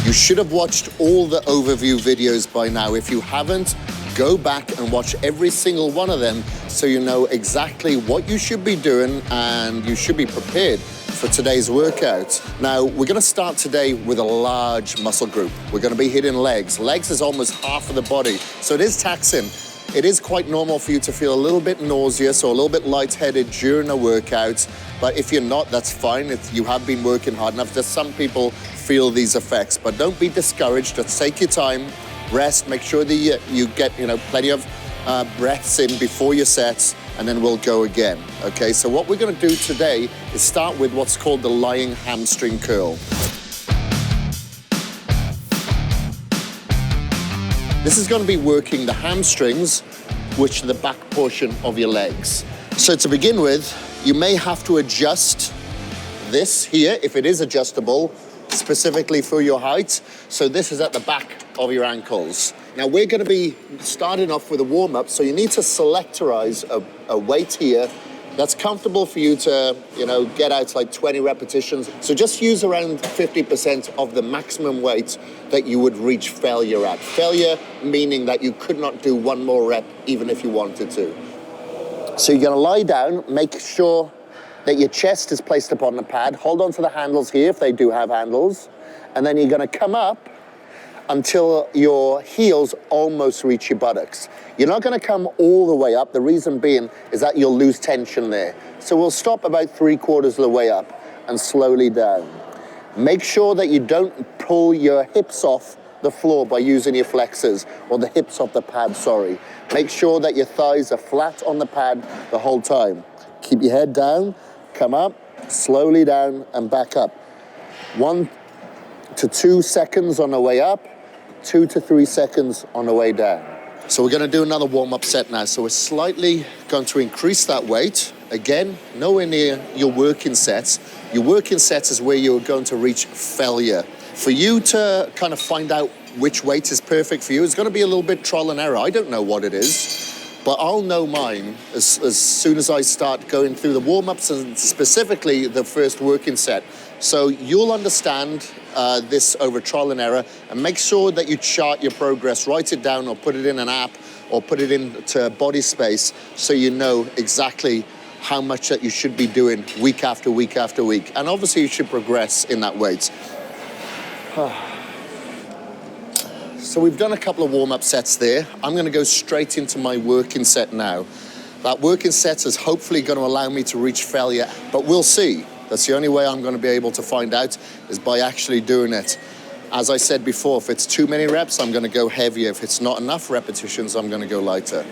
You should have watched all the overview videos by now. If you haven't, go back and watch every single one of them so you know exactly what you should be doing and you should be prepared for today's workout. Now, we're gonna start today with a large muscle group. We're gonna be hitting legs. Legs is almost half of the body, so it is taxing. It is quite normal for you to feel a little bit nauseous or a little bit lightheaded during a workout, but if you're not, that's fine. You have been working hard enough. Just some people feel these effects, but don't be discouraged. Just take your time, rest, make sure that you get plenty of breaths in before your sets, and then we'll go again. Okay, so what we're gonna do today is start with what's called the lying hamstring curl. This is gonna be working the hamstrings, which are the back portion of your legs. So to begin with, you may have to adjust this here, if it is adjustable, specifically for your height. So this is at the back of your ankles. Now we're gonna be starting off with a warm-up, so you need to selectorize a weight here that's comfortable for you to, get out like 20 repetitions. So just use around 50% of the maximum weight that you would reach failure at. Failure meaning that you could not do one more rep even if you wanted to. So you're gonna lie down, make sure that your chest is placed upon the pad. Hold on to the handles here if they do have handles. And then you're gonna come up until your heels almost reach your buttocks. You're not gonna come all the way up. The reason being is that you'll lose tension there. So we'll stop about 3/4 of the way up and slowly down. Make sure that you don't pull your hips off the floor by using your flexors, or the hips off the pad, sorry. Make sure that your thighs are flat on the pad the whole time. Keep your head down, come up, slowly down and back up. 1 to 2 seconds on the way up, 2 to 3 seconds on the way down. So we're gonna do another warm-up set now. So we're slightly going to increase that weight. Again, nowhere near your working sets. Your working sets is where you're going to reach failure. For you to kind of find out which weight is perfect for you, it's gonna be a little bit trial and error. I don't know what it is, but I'll know mine as soon as I start going through the warm-ups and specifically the first working set. So you'll understand this over trial and error, and make sure that you chart your progress, write it down or put it in an app or put it into Body Space so you know exactly how much that you should be doing week after week after week. And obviously you should progress in that weight. So we've done a couple of warm-up sets there. I'm gonna go straight into my working set now. That working set is hopefully gonna allow me to reach failure, but we'll see. That's the only way I'm gonna be able to find out, is by actually doing it. As I said before, if it's too many reps, I'm gonna go heavier. If it's not enough repetitions, I'm gonna go lighter.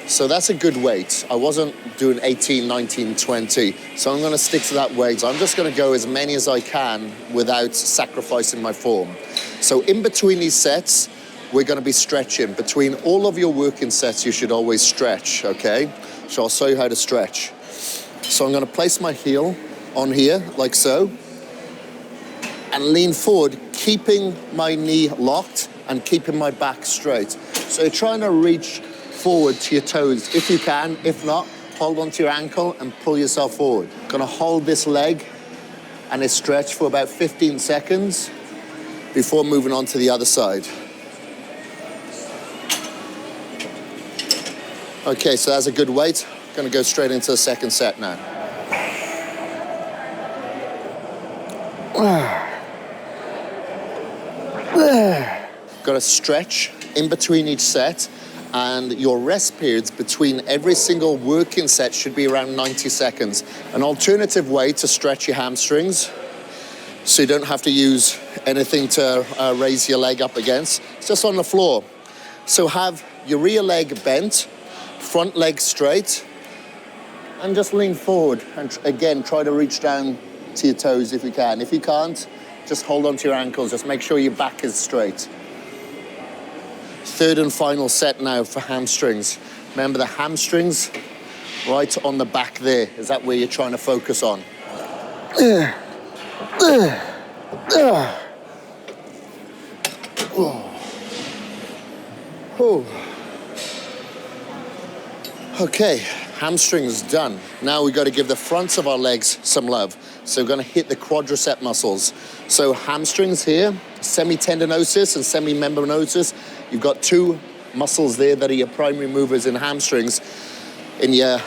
So that's a good weight. I wasn't doing 18, 19, 20, so I'm gonna stick to that weight. I'm just gonna go as many as I can without sacrificing my form. So in between these sets, we're gonna be stretching. Between all of your working sets, you should always stretch, okay? So I'll show you how to stretch. So I'm gonna place my heel on here, like so, and lean forward, keeping my knee locked and keeping my back straight. So you're trying to reach forward to your toes if you can. If not, hold onto your ankle and pull yourself forward. Gonna hold this leg and it stretch for about 15 seconds before moving on to the other side. Okay, so that's a good weight. Gonna go straight into the second set now. Got to stretch in between each set, and your rest periods between every single working set should be around 90 seconds. An alternative way to stretch your hamstrings, so you don't have to use anything to raise your leg up against, it's just on the floor. So have your rear leg bent, front leg straight, and just lean forward. And again, try to reach down to your toes if you can. If you can't, just hold on to your ankles. Just make sure your back is straight. Third and final set now for hamstrings. Remember the hamstrings right on the back there. Is that where you're trying to focus on? Okay, Hamstrings done. Now we've got to give the fronts of our legs some love. So we're going to hit the quadricep muscles. So hamstrings here, semitendinosus and semimembranosus. You've got two muscles there that are your primary movers in hamstrings. In your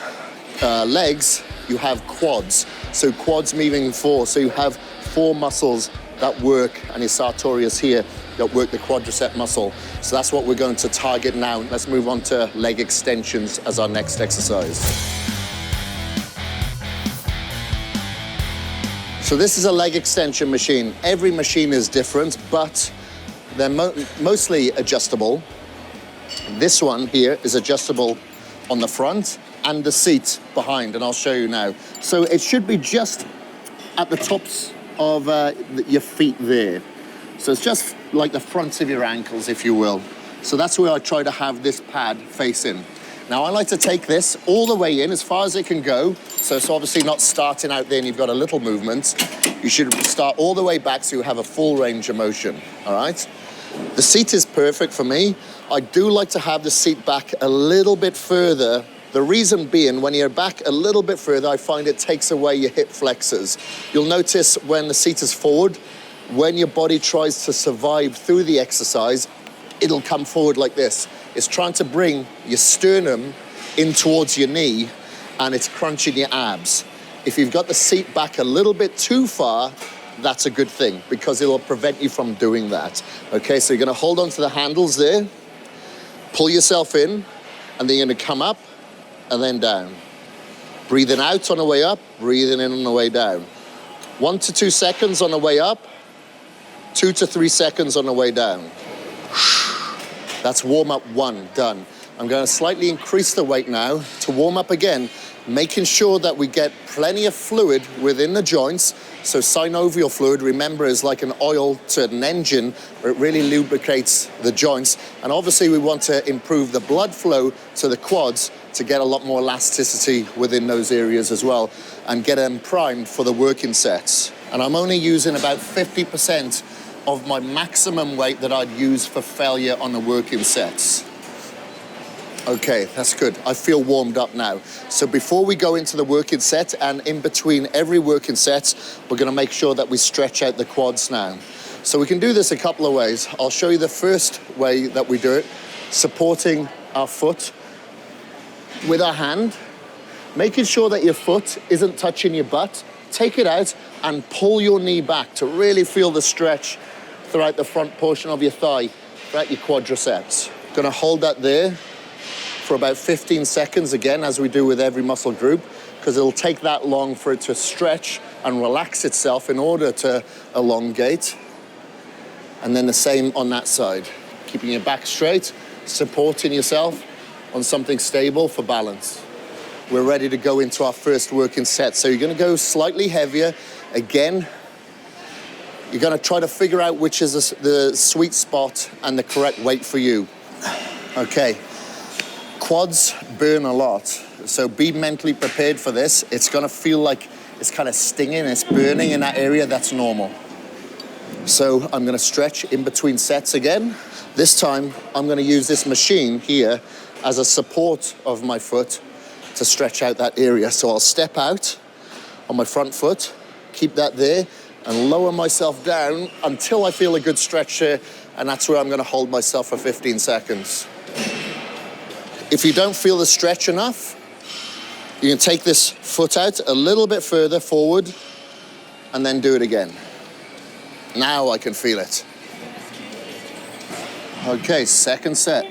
legs, you have quads. So quads moving forward. So you have four muscles that work, and your sartorius here, that work the quadricep muscle. So that's what we're going to target now. Let's move on to leg extensions as our next exercise. So this is a leg extension machine. Every machine is different, but they're mostly adjustable. This one here is adjustable on the front and the seat behind, and I'll show you now. So it should be just at the tops of your feet there. So it's just like the fronts of your ankles, if you will. So that's where I try to have this pad facing. Now I like to take this all the way in as far as it can go. So it's obviously not starting out there and you've got a little movement. You should start all the way back so you have a full range of motion, all right? The seat is perfect for me. I do like to have the seat back a little bit further. The reason being, when you're back a little bit further, I find it takes away your hip flexors. You'll notice when the seat is forward, when your body tries to survive through the exercise, it'll come forward like this. It's trying to bring your sternum in towards your knee, and it's crunching your abs. If you've got the seat back a little bit too far, that's a good thing, because it'll prevent you from doing that. Okay, so you're gonna hold onto the handles there, pull yourself in, and then you're gonna come up and then down. Breathing out on the way up, breathing in on the way down. 1 to 2 seconds on the way up, 2 to 3 seconds on the way down. That's warm up 1, done. I'm going to slightly increase the weight now to warm up again, making sure that we get plenty of fluid within the joints. So synovial fluid, remember, is like an oil to an engine, where it really lubricates the joints. And obviously we want to improve the blood flow to the quads to get a lot more elasticity within those areas as well, and get them primed for the working sets. And I'm only using about 50% of my maximum weight that I'd use for failure on the working sets. Okay, that's good. I feel warmed up now. So before we go into the working set, and in between every working set, we're gonna make sure that we stretch out the quads now. So we can do this a couple of ways. I'll show you the first way that we do it, supporting our foot with our hand, making sure that your foot isn't touching your butt. Take it out and pull your knee back to really feel the stretch throughout the front portion of your thigh, throughout your quadriceps. Gonna hold that there for about 15 seconds again, as we do with every muscle group, because it'll take that long for it to stretch and relax itself in order to elongate. And then the same on that side. Keeping your back straight, supporting yourself on something stable for balance. We're ready to go into our first working set. So you're gonna go slightly heavier. Again, you're gonna try to figure out which is the sweet spot and the correct weight for you. Okay, quads burn a lot. So be mentally prepared for this. It's gonna feel like it's kind of stinging, it's burning in that area. That's normal. So I'm gonna stretch in between sets again. This time, I'm gonna use this machine here as a support of my foot to stretch out that area. So I'll step out on my front foot, keep that there, and lower myself down until I feel a good stretch here, and that's where I'm gonna hold myself for 15 seconds. If you don't feel the stretch enough, you can take this foot out a little bit further forward and then do it again. Now I can feel it. Okay, second set.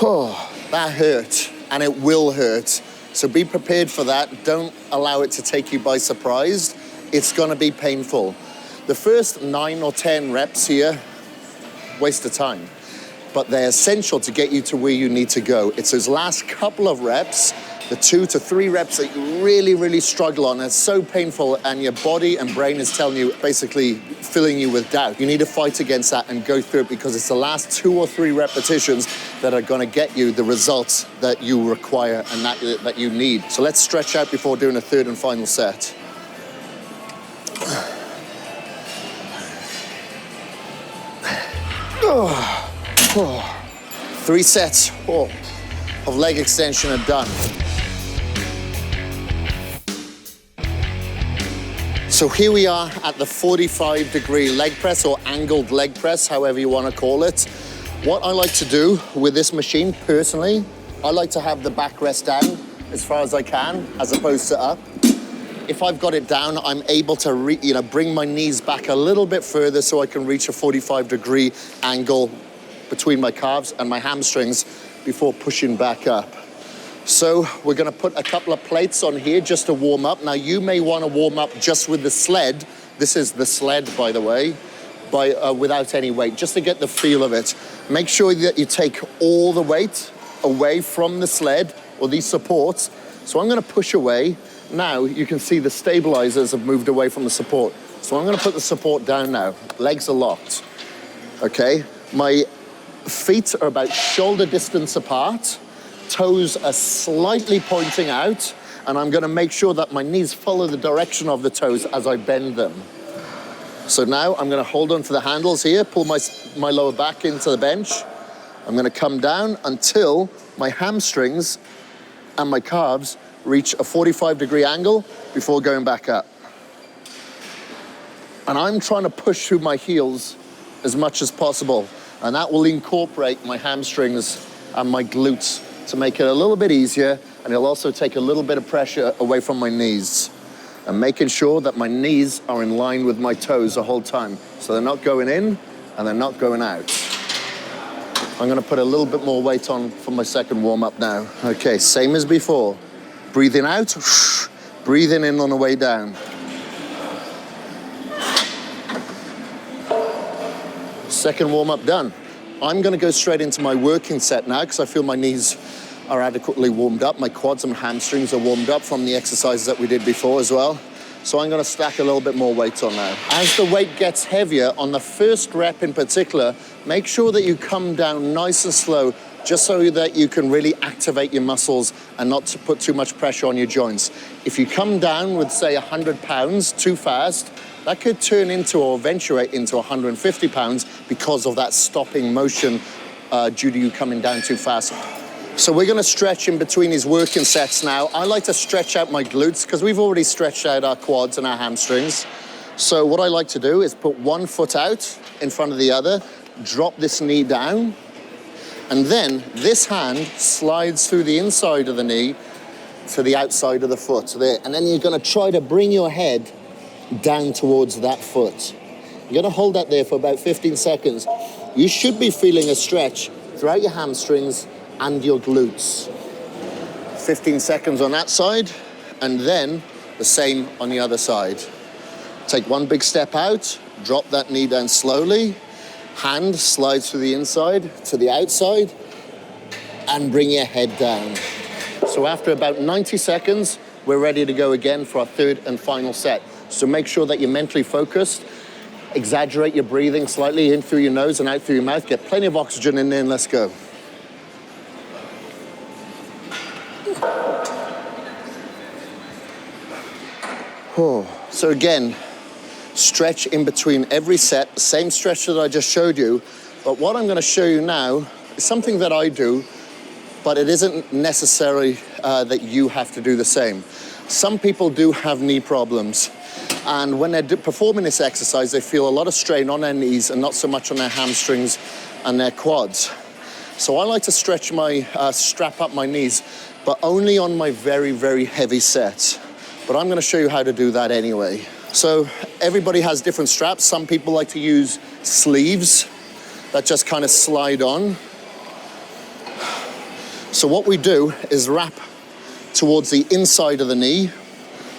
Oh, that hurt, and it will hurt. So be prepared for that. Don't allow it to take you by surprise. It's gonna be painful. The first 9 or 10 reps here, waste of time, but they're essential to get you to where you need to go. It's those last couple of reps, the 2 to 3 reps that you really, really struggle on. It's so painful, and your body and brain is telling you, basically filling you with doubt. You need to fight against that and go through it, because it's the last 2 or 3 repetitions that are gonna get you the results that you require and that you need. So let's stretch out before doing a third and final set. 3 sets of leg extension are done. So here we are at the 45-degree leg press, or angled leg press, however you want to call it. What I like to do with this machine, personally, I like to have the backrest down as far as I can, as opposed to up. If I've got it down, I'm able to bring my knees back a little bit further so I can reach a 45-degree angle between my calves and my hamstrings before pushing back up. So we're gonna put a couple of plates on here just to warm up. Now you may wanna warm up just with the sled. This is the sled, by the way, without any weight, just to get the feel of it. Make sure that you take all the weight away from the sled or these supports. So I'm gonna push away. Now you can see the stabilizers have moved away from the support. So I'm gonna put the support down now. Legs are locked, okay? My feet are about shoulder distance apart. Toes are slightly pointing out, and I'm gonna make sure that my knees follow the direction of the toes as I bend them. So now I'm gonna hold on to the handles here, pull my lower back into the bench. I'm gonna come down until my hamstrings and my calves reach a 45-degree angle before going back up. And I'm trying to push through my heels as much as possible, and that will incorporate my hamstrings and my glutes to make it a little bit easier, and it'll also take a little bit of pressure away from my knees. And making sure that my knees are in line with my toes the whole time, so they're not going in and they're not going out. I'm gonna put a little bit more weight on for my second warm-up now. Okay, same as before. Breathing out, breathing in on the way down. Second warm-up done. I'm gonna go straight into my working set now because I feel my knees are adequately warmed up. My quads and hamstrings are warmed up from the exercises that we did before as well. So I'm gonna stack a little bit more weight on now. As the weight gets heavier, on the first rep in particular, make sure that you come down nice and slow, just so that you can really activate your muscles and not to put too much pressure on your joints. If you come down with, say, 100 pounds too fast, that could turn into or eventuate into 150 pounds because of that stopping motion due to you coming down too fast. So we're gonna stretch in between these working sets now. I like to stretch out my glutes because we've already stretched out our quads and our hamstrings. So what I like to do is put one foot out in front of the other, drop this knee down, and then this hand slides through the inside of the knee to the outside of the foot there. And then you're gonna try to bring your head down towards that foot. You're gonna hold that there for about 15 seconds. You should be feeling a stretch throughout your hamstrings and your glutes. 15 seconds on that side, and then the same on the other side. Take one big step out, drop that knee down slowly, hand slides through the inside to the outside, and bring your head down. So after about 90 seconds, we're ready to go again for our third and final set. So make sure that you're mentally focused, exaggerate your breathing slightly in through your nose and out through your mouth, get plenty of oxygen in there, and let's go. So again, stretch in between every set, same stretch that I just showed you, but what I'm gonna show you now is something that I do, but it isn't necessarily that you have to do the same. Some people do have knee problems, and when they're performing this exercise, they feel a lot of strain on their knees and not so much on their hamstrings and their quads. So I like to stretch strap up my knees, but only on my very, very heavy sets. But I'm gonna show you how to do that anyway. So everybody has different straps. Some people like to use sleeves that just kind of slide on. So what we do is wrap towards the inside of the knee.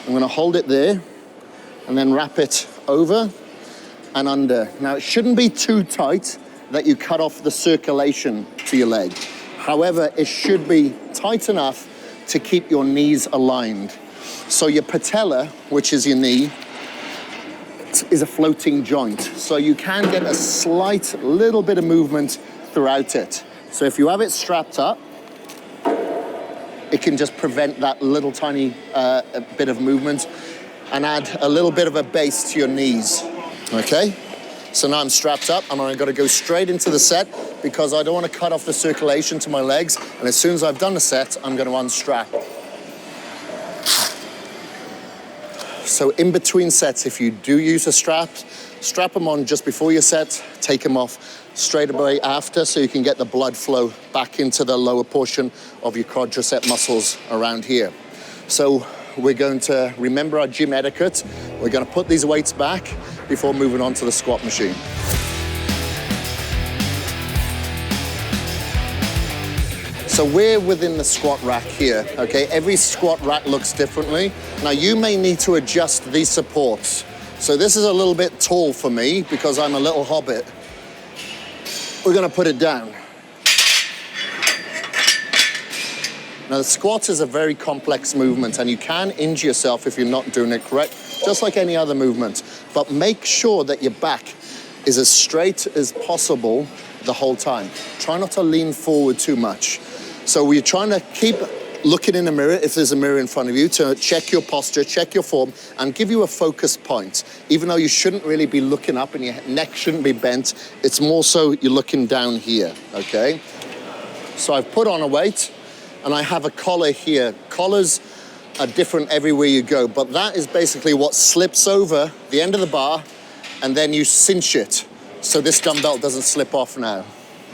I'm gonna hold it there and then wrap it over and under. Now it shouldn't be too tight that you cut off the circulation to your leg. However, it should be tight enough to keep your knees aligned. So your patella, which is your knee, is a floating joint. So you can get a slight little bit of movement throughout it. So if you have it strapped up, it can just prevent that little tiny bit of movement and add a little bit of a base to your knees, okay? So now I'm strapped up and I'm gonna go straight into the set because I don't wanna cut off the circulation to my legs. And as soon as I've done the set, I'm gonna unstrap. So in between sets, if you do use a strap them on just before your set, take them off straight away after so you can get the blood flow back into the lower portion of your quadricep muscles around here. So we're going to remember our gym etiquette. We're going to put these weights back before moving on to the squat machine. So we're within the squat rack here, okay? Every squat rack looks differently. Now you may need to adjust these supports. So this is a little bit tall for me because I'm a little hobbit. We're gonna put it down. Now the squat is a very complex movement and you can injure yourself if you're not doing it correct, just like any other movement. But make sure that your back is as straight as possible the whole time. Try not to lean forward too much. So we're trying to keep looking in the mirror, if there's a mirror in front of you, to check your posture, check your form, and give you a focus point. Even though you shouldn't really be looking up and your neck shouldn't be bent, it's more so you're looking down here, okay? So I've put on a weight, and I have a collar here. Collars are different everywhere you go, but that is basically what slips over the end of the bar, and then you cinch it, so this dumbbell doesn't slip off now.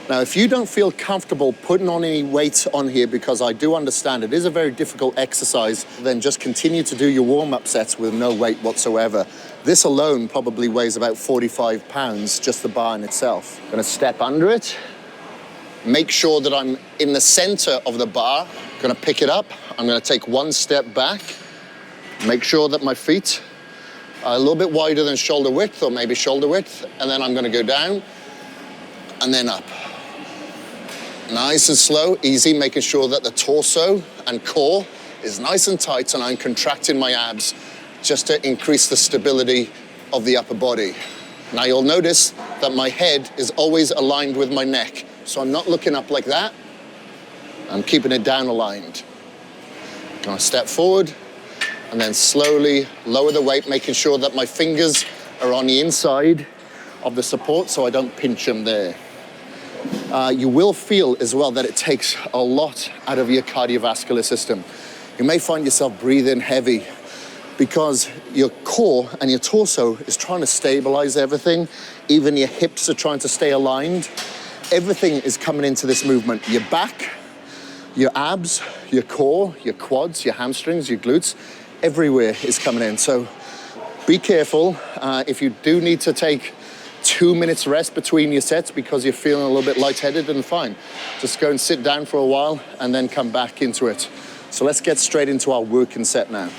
Now, if you don't feel comfortable putting on any weight on here, because I do understand it is a very difficult exercise, then just continue to do your warm-up sets with no weight whatsoever. This alone probably weighs about 45 pounds, just the bar in itself. I'm gonna step under it, make sure that I'm in the center of the bar, gonna pick it up, I'm gonna take one step back, make sure that my feet are a little bit wider than shoulder width, or maybe shoulder width, and then I'm gonna go down, and then up. Nice and slow, easy, making sure that the torso and core is nice and tight, and I'm contracting my abs just to increase the stability of the upper body. Now you'll notice that my head is always aligned with my neck, so I'm not looking up like that, I'm keeping it down aligned. Gonna step forward, and then slowly lower the weight, making sure that my fingers are on the inside of the support so I don't pinch them there. You will feel as well that it takes a lot out of your cardiovascular system. You may find yourself breathing heavy because your core and your torso is trying to stabilize everything. Even your hips are trying to stay aligned. Everything is coming into this movement. Your back, your abs, your core, your quads, your hamstrings, your glutes, everywhere is coming in. So be careful. If you do need to take 2 minutes rest between your sets because you're feeling a little bit lightheaded, then fine. Just go and sit down for a while and then come back into it. So let's get straight into our working set now.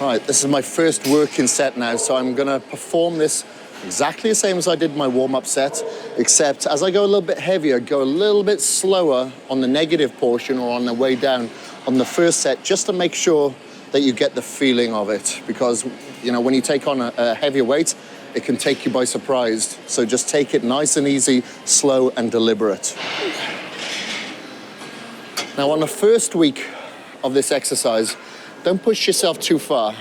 All right, this is my first working set now, so I'm gonna perform this exactly the same as I did my warm-up set, except as I go a little bit heavier, go a little bit slower on the negative portion or on the way down on the first set, just to make sure that you get the feeling of it. Because, you know, when you take on a heavier weight, it can take you by surprise. So just take it nice and easy, slow and deliberate. Now on the first week of this exercise, don't push yourself too far,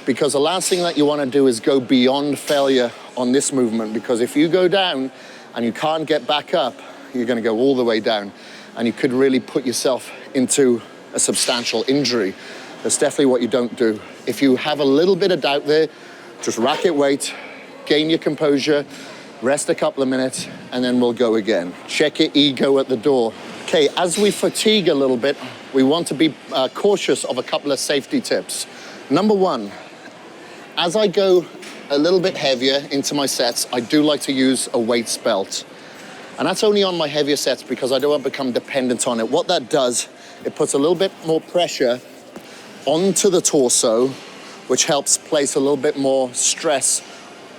because the last thing that you want to do is go beyond failure on this movement, because if you go down and you can't get back up, you're going to go all the way down and you could really put yourself into a substantial injury. That's definitely what you don't do. If you have a little bit of doubt there, just rack it weight, gain your composure, rest a couple of minutes, and then we'll go again. Check your ego at the door. Okay, as we fatigue a little bit, we want to be cautious of a couple of safety tips. Number one, as I go a little bit heavier into my sets, I do like to use a weights belt. And that's only on my heavier sets because I don't want to become dependent on it. What that does, it puts a little bit more pressure onto the torso, which helps place a little bit more stress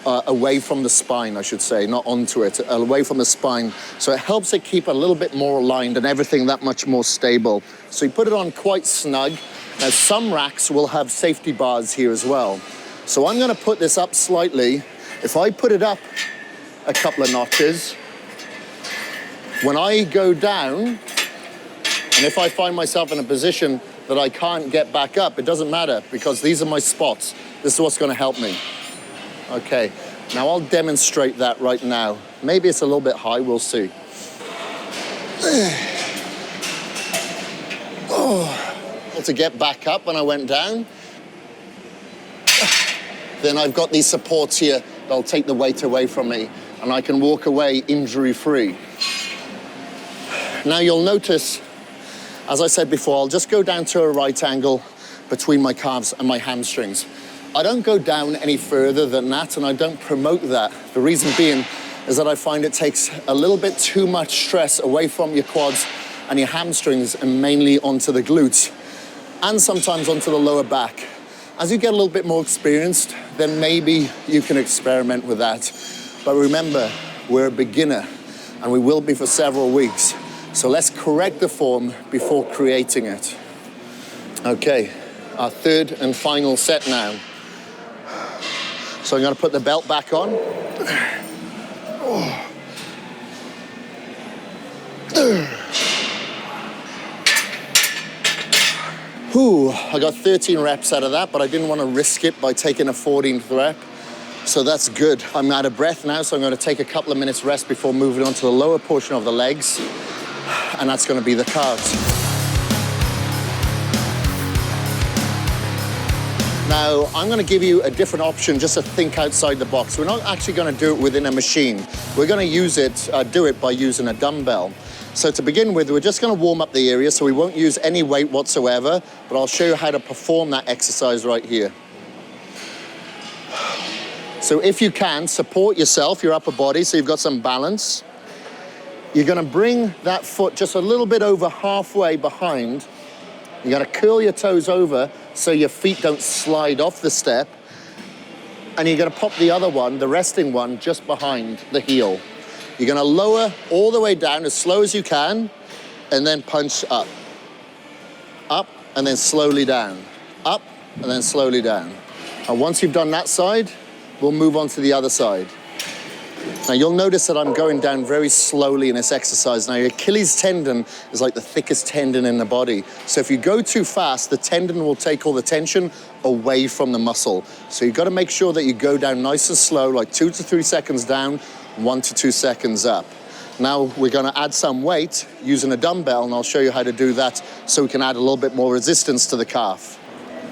away from the spine, I should say, not onto it, away from the spine. So it helps it keep a little bit more aligned and everything that much more stable. So you put it on quite snug. Now some racks will have safety bars here as well. So I'm gonna put this up slightly. If I put it up a couple of notches, when I go down, and if I find myself in a position that I can't get back up, it doesn't matter because these are my spots. This is what's gonna help me. Okay, Now I'll demonstrate that right now. Maybe it's a little bit high, we'll see. To get back up when I went down. Then I've got these supports here that'll take the weight away from me and I can walk away injury-free. Now you'll notice, as I said before, I'll just go down to a right angle between my calves and my hamstrings. I don't go down any further than that and I don't promote that. The reason being is that I find it takes a little bit too much stress away from your quads and your hamstrings and mainly onto the glutes and sometimes onto the lower back. As you get a little bit more experienced, then maybe you can experiment with that. But remember, we're a beginner and we will be for several weeks. So let's correct the form before creating it. Okay, our third and final set now. So I'm gonna put the belt back on. I got 13 reps out of that, but I didn't want to risk it by taking a 14th rep. So that's good. I'm out of breath now, so I'm going to take a couple of minutes rest before moving on to the lower portion of the legs, and that's going to be the calves. Now, I'm going to give you a different option just to think outside the box. We're not actually going to do it within a machine. We're going to do it by using a dumbbell. So to begin with, we're just going to warm up the area, so we won't use any weight whatsoever, but I'll show you how to perform that exercise right here. So if you can, support yourself, your upper body, so you've got some balance. You're going to bring that foot just a little bit over halfway behind. You're going to curl your toes over so your feet don't slide off the step. And you're going to pop the other one, the resting one, just behind the heel. You're going to lower all the way down as slow as you can, and then punch up. Up, and then slowly down. Up, and then slowly down. And once you've done that side, we'll move on to the other side. Now you'll notice that I'm going down very slowly in this exercise. Now your Achilles tendon is like the thickest tendon in the body. So if you go too fast, the tendon will take all the tension away from the muscle. So you've got to make sure that you go down nice and slow, like 2 to 3 seconds down, 1 to 2 seconds up. Now we're going to add some weight using a dumbbell, and I'll show you how to do that so we can add a little bit more resistance to the calf.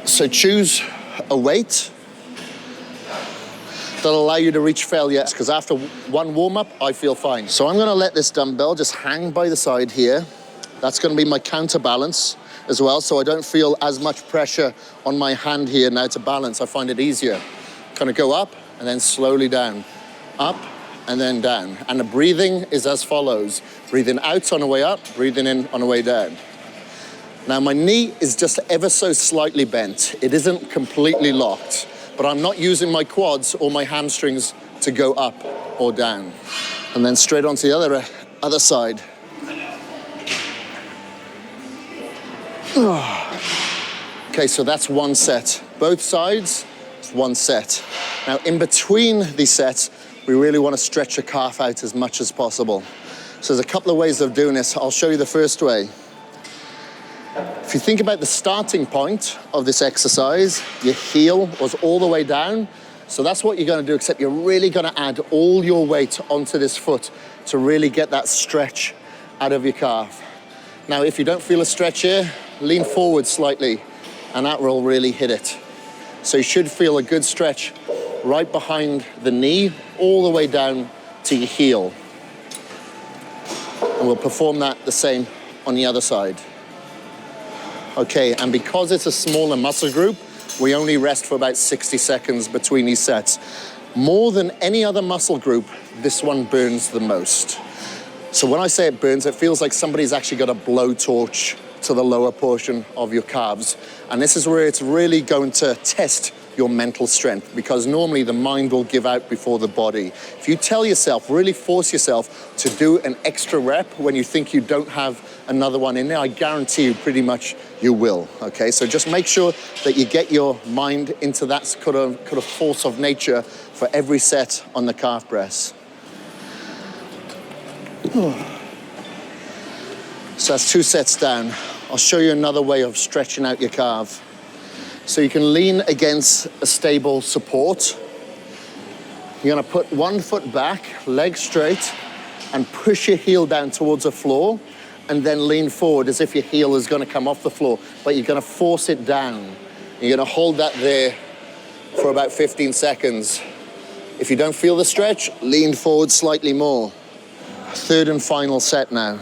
So choose a weight that'll allow you to reach failure, because after one warm-up, I feel fine. So I'm gonna let this dumbbell just hang by the side here. That's gonna be my counterbalance as well, so I don't feel as much pressure on my hand here now to balance. I find it easier. Kind of go up and then slowly down. Up and then down. And the breathing is as follows. Breathing out on the way up, breathing in on the way down. Now my knee is just ever so slightly bent. It isn't completely locked, but I'm not using my quads or my hamstrings to go up or down. And then straight onto the other side. Okay, so that's one set. Both sides, it's one set. Now in between these sets, we really want to stretch your calf out as much as possible. So there's a couple of ways of doing this. I'll show you the first way. If you think about the starting point of this exercise, your heel was all the way down. So that's what you're going to do, except you're really going to add all your weight onto this foot to really get that stretch out of your calf. Now, if you don't feel a stretch here, lean forward slightly, and that will really hit it. So you should feel a good stretch right behind the knee, all the way down to your heel. And we'll perform that the same on the other side. Okay, and because it's a smaller muscle group, we only rest for about 60 seconds between these sets. More than any other muscle group, this one burns the most. So when I say it burns, it feels like somebody's actually got a blowtorch to the lower portion of your calves. And this is where it's really going to test your mental strength, because normally the mind will give out before the body. If you tell yourself, really force yourself to do an extra rep when you think you don't have another one in there, I guarantee you pretty much you will, okay? So just make sure that you get your mind into that kind of force of nature for every set on the calf press. So that's 2 sets down. I'll show you another way of stretching out your calf. So you can lean against a stable support. You're gonna put one foot back, leg straight, and push your heel down towards the floor, and then lean forward as if your heel is gonna come off the floor, but you're gonna force it down. You're gonna hold that there for about 15 seconds. If you don't feel the stretch, lean forward slightly more. Third and final set now.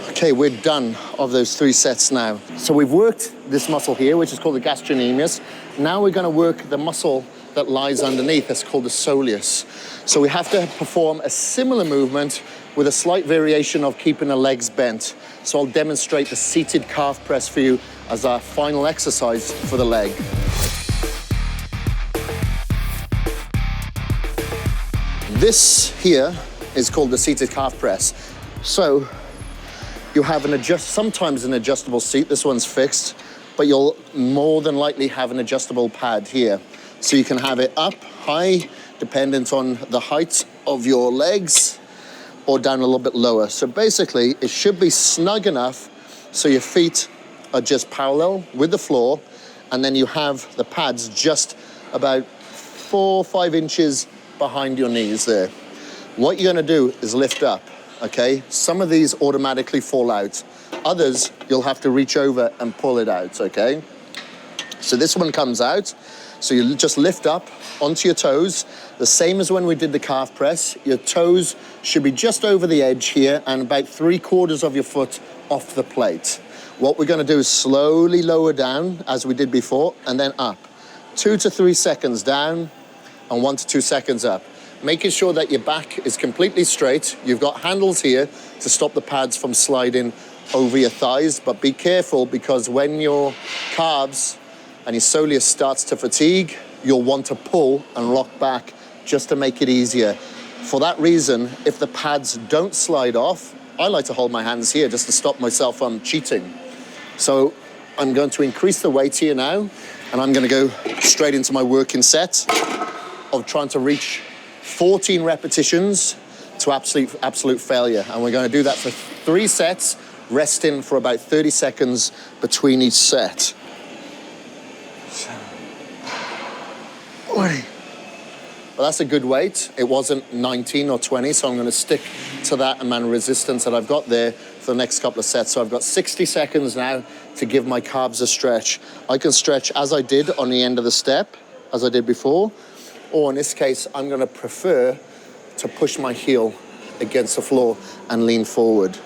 Okay, we're done of those 3 sets now. So we've worked this muscle here, which is called the gastrocnemius. Now we're gonna work the muscle that lies underneath. It's called the soleus. So we have to perform a similar movement with a slight variation of keeping the legs bent. So I'll demonstrate the seated calf press for you as our final exercise for the leg. This here is called the seated calf press. So you have sometimes an adjustable seat. This one's fixed, but you'll more than likely have an adjustable pad here. So you can have it up high, dependent on the height of your legs, or down a little bit lower. So basically, it should be snug enough so your feet are just parallel with the floor, and then you have the pads just about 4 or 5 inches behind your knees there. What you're gonna do is lift up. Okay, some of these automatically fall out. Others, you'll have to reach over and pull it out, okay? So this one comes out. So you just lift up onto your toes, the same as when we did the calf press. Your toes should be just over the edge here and about 3/4 of your foot off the plate. What we're gonna do is slowly lower down as we did before, and then up. 2 to 3 seconds down and 1 to 2 seconds up. Making sure that your back is completely straight. You've got handles here to stop the pads from sliding over your thighs, but be careful because when your calves and your soleus starts to fatigue, you'll want to pull and lock back just to make it easier. For that reason, if the pads don't slide off, I like to hold my hands here just to stop myself from cheating. So I'm going to increase the weight here now, and I'm gonna go straight into my working set of trying to reach 14 repetitions to absolute failure. And we're gonna do that for 3 sets, resting for about 30 seconds between each set. Well, that's a good weight. It wasn't 19 or 20, so I'm gonna stick to that amount of resistance that I've got there for the next couple of sets. So I've got 60 seconds now to give my calves a stretch. I can stretch as I did on the end of the step, as I did before, or in this case, I'm gonna prefer to push my heel against the floor and lean forward.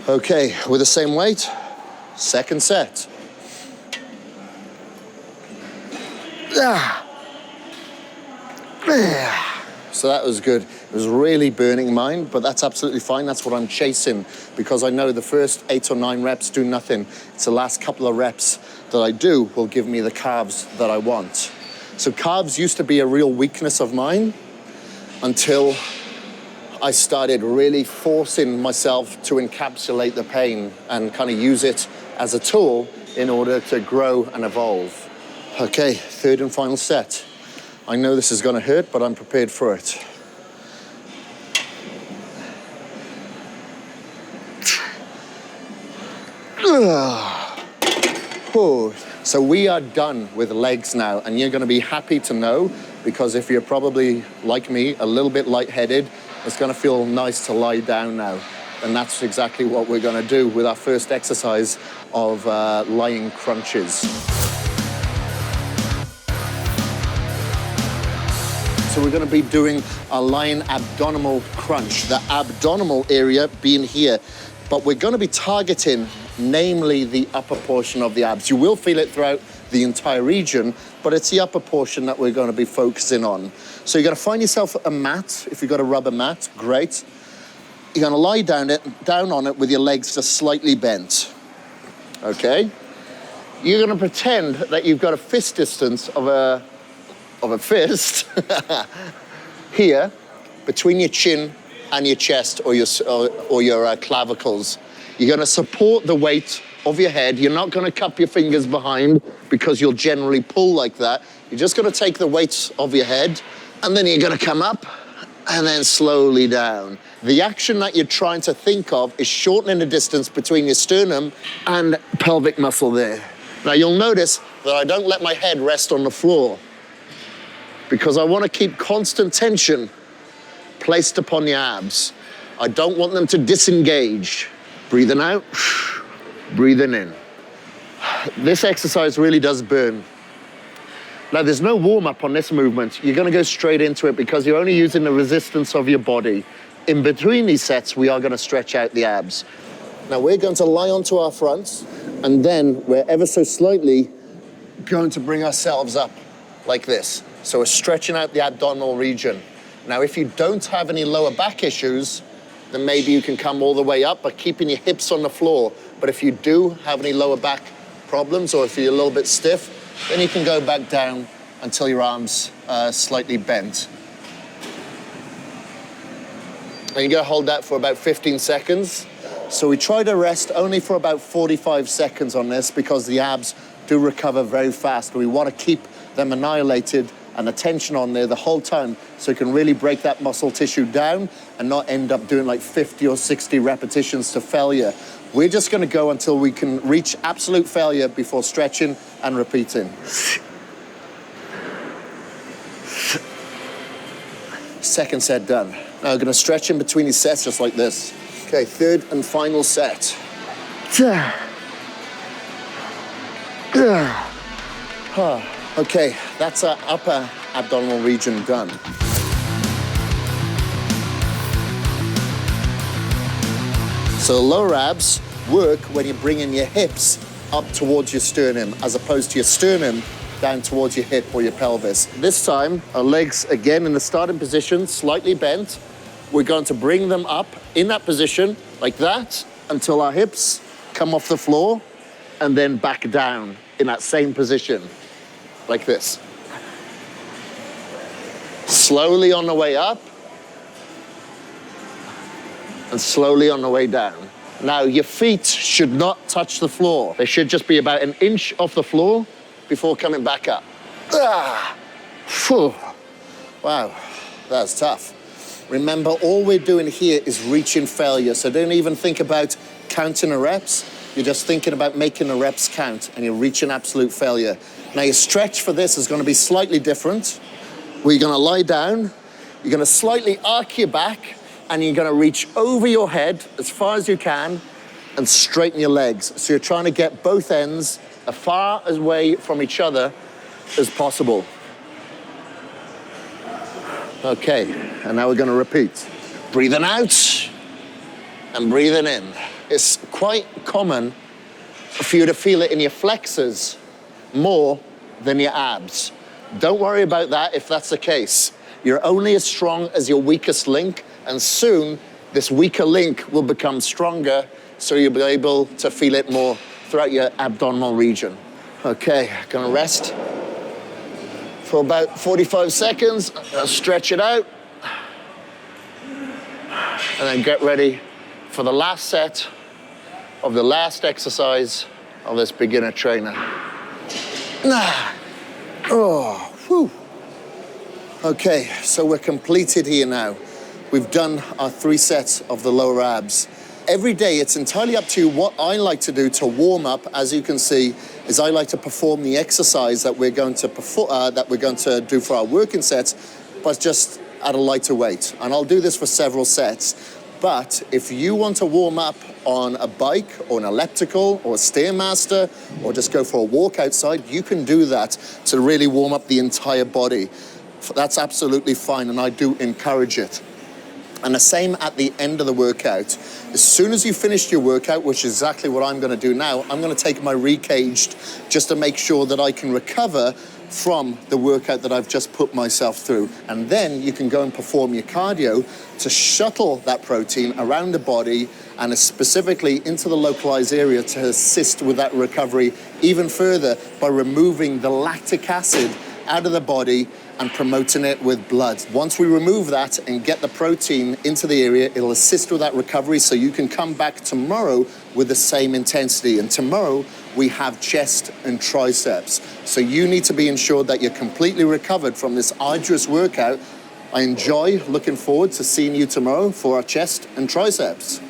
Okay, with the same weight, second set. So that was good. It was really burning mine, but that's absolutely fine. That's what I'm chasing because I know the first 8 or 9 reps do nothing. It's the last couple of reps that I do will give me the calves that I want. So calves used to be a real weakness of mine until I started really forcing myself to encapsulate the pain and kind of use it as a tool in order to grow and evolve. Okay, third and final set. I know this is gonna hurt, but I'm prepared for it. So we are done with legs now, and you're gonna be happy to know, because if you're probably, like me, a little bit lightheaded, it's gonna feel nice to lie down now. And that's exactly what we're gonna do with our first exercise of lying crunches. So we're gonna be doing a lying abdominal crunch, the abdominal area being here, but we're gonna be targeting namely the upper portion of the abs. You will feel it throughout the entire region, but it's the upper portion that we're gonna be focusing on. So you're gonna find yourself a mat. If you've got a rubber mat, great. You're gonna lie down on it with your legs just slightly bent, okay? You're gonna pretend that you've got a fist distance of a fist here between your chin and your chest or your clavicles. You're gonna support the weight of your head. You're not gonna cup your fingers behind because you'll generally pull like that. You're just gonna take the weight of your head and then you're gonna come up and then slowly down. The action that you're trying to think of is shortening the distance between your sternum and pelvic muscle there. Now you'll notice that I don't let my head rest on the floor because I want to keep constant tension placed upon your abs. I don't want them to disengage. Breathing out, breathing in. This exercise really does burn. Now, there's no warm-up on this movement. You're gonna go straight into it because you're only using the resistance of your body. In between these sets, we are gonna stretch out the abs. Now, we're going to lie onto our fronts, and then we're ever so slightly going to bring ourselves up like this. So we're stretching out the abdominal region. Now, if you don't have any lower back issues, then maybe you can come all the way up by keeping your hips on the floor. But if you do have any lower back problems, or if you're a little bit stiff, then you can go back down until your arms are slightly bent. And you're gonna hold that for about 15 seconds. So we try to rest only for about 45 seconds on this because the abs do recover very fast. We wanna keep them annihilated and the tension on there the whole time so you can really break that muscle tissue down and not end up doing like 50 or 60 repetitions to failure. We're just gonna go until we can reach absolute failure before stretching and repeating. Second set done. Now we're gonna stretch in between these sets just like this. Okay, third and final set. Okay, that's our upper abdominal region done. So lower abs work when you're bringing your hips up towards your sternum as opposed to your sternum down towards your hip or your pelvis. This time, our legs again in the starting position, slightly bent. We're going to bring them up in that position like that until our hips come off the floor and then back down in that same position like this. Slowly on the way up and slowly on the way down. Now, your feet should not touch the floor. They should just be about an inch off the floor before coming back up. Wow, that's tough. Remember, all we're doing here is reaching failure, so don't even think about counting the reps. You're just thinking about making the reps count, and you're reaching absolute failure. Now, your stretch for this is gonna be slightly different. Where you're gonna lie down, you're gonna slightly arc your back, and you're gonna reach over your head as far as you can and straighten your legs. So you're trying to get both ends as far away from each other as possible. Okay, and now we're gonna repeat. Breathing out and breathing in. It's quite common for you to feel it in your flexors more than your abs. Don't worry about that if that's the case. You're only as strong as your weakest link, and soon this weaker link will become stronger, so you'll be able to feel it more throughout your abdominal region. Okay, gonna rest for about 45 seconds. I'll stretch it out, and then get ready for the last set of the last exercise of this beginner trainer. Oh, whew. Okay, so we're completed here now. We've done our 3 sets of the lower abs. Every day, it's entirely up to you. What I like to do to warm up, as you can see, is I like to perform the exercise that we're going to do for our working sets, but just at a lighter weight. And I'll do this for several sets. But if you want to warm up on a bike or an elliptical or a Stairmaster or just go for a walk outside, you can do that to really warm up the entire body. That's absolutely fine, and I do encourage it. And the same at the end of the workout. As soon as you finished your workout, which is exactly what I'm gonna do now, I'm gonna take my re-caged just to make sure that I can recover from the workout that I've just put myself through. And then you can go and perform your cardio to shuttle that protein around the body and specifically into the localized area to assist with that recovery even further by removing the lactic acid out of the body and promoting it with blood. Once we remove that and get the protein into the area, it'll assist with that recovery so you can come back tomorrow with the same intensity. And tomorrow we have chest and triceps. So you need to be ensured that you're completely recovered from this arduous workout. I enjoy looking forward to seeing you tomorrow for our chest and triceps.